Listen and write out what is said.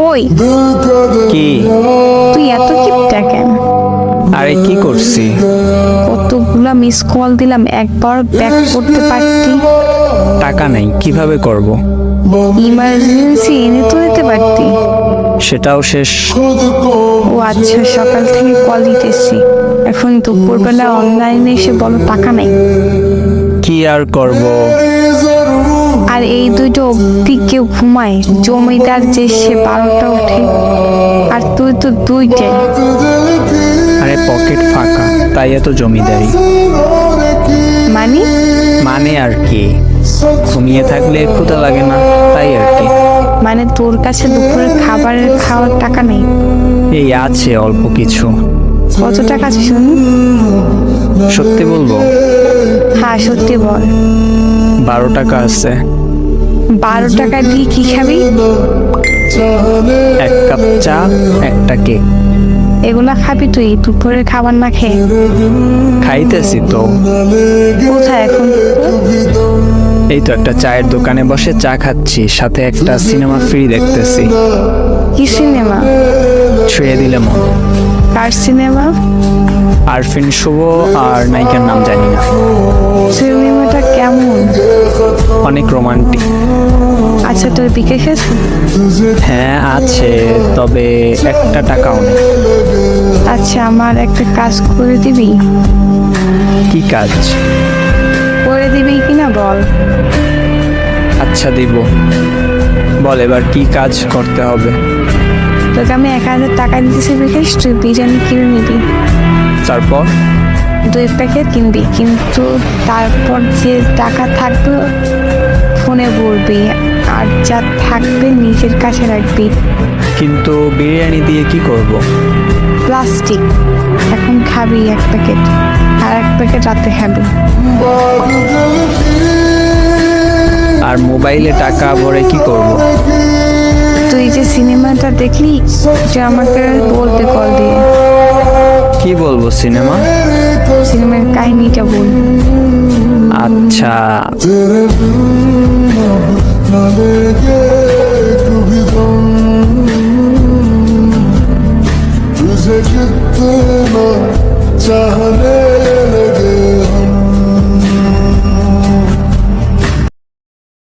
ওই কি? তুই এত কিপটা কেন? আরে কি করছি? কতগুলা মিস কল দিলাম, একবার ব্যাক করতে পারতি। টাকা নাই, কিভাবে করব? ইমার্জেন্সি এনে তো দিতে পারতি। সেটাও শেষ। ও আচ্ছা, সকাল থেকে কল দিতেছি, এখন দুপুরবেলা অনলাইনে এসে বলো টাকা নাই। কি আর করব? আর এই দুটো অব্দি কেউ ঘুমায়? জমিদার যে সে 12টা উঠে, আর তুই তো 2টায়। আরে পকেট ফাঁকা, তাই এত জমিদারি। মানে মানে আর কি, ঘুমিয়ে থাকলে ক্ষুধা লাগে না, তাই আর কি। মানে তোর কাছে দুপুরের খাওয়ার টাকা নেই? এই আছে অল্প কিছু। কত টাকা আছে শুনি? সত্যি বলবো? হ্যাঁ সত্যি বল। 12 টাকা আছে। 12 টাকা দিয়ে কি খাবি? 1 কাপ চা, একটা কেক। এগুলা খাবি তুই দুপুরের খাবার না খেয়ে? খাইতেছি তো। কোথায় এখন? এই তো একটা চায়ের দোকানে বসে চা খাচ্ছি, সাথে একটা সিনেমা ফ্রি দেখতেছি। কি সিনেমা? ছুঁয়ে দিলে মন। কার সিনেমা? আরফিন শুভ আর নায়িকার নাম জানি না। সিনেমাটা কেমন? অনেক রোমান্টিক। আচ্ছা তোর বিকাশ আছে? হ্যাঁ আছে, তবে একটা টাকাও নেই। আচ্ছা আমার একটা কাজ করে দিবি? কি কাজ? করে দিবি কিনা বল। আচ্ছা দিব। বল এবার কি কাজ করতে হবে? তোকে আমি 1000 টাকা দিতেছি বিকাশ, তুই বিরিয়ানি কিনে নিবি। তারপর? 2 প্যাকেট কিনবি, কিন্তু তারপর যে টাকা থাকবে ফোনে বলবি, আর যা থাকবে নিজের কাছে রাখবি। কিন্তু বিরিয়ানি দিয়ে কি করব? প্লাস্টিক। এখন খাবি 1 প্যাকেট, আর 1 প্যাকেট রাতে খাবি। আর মোবাইলে টাকা ভরে কি করব? তুই যে সিনেমাটা দেখলি, যে আমাকে বলতে কল দিয়ে। কি বলবো? সিনেমার কাহিনীটা বল। আচ্ছা।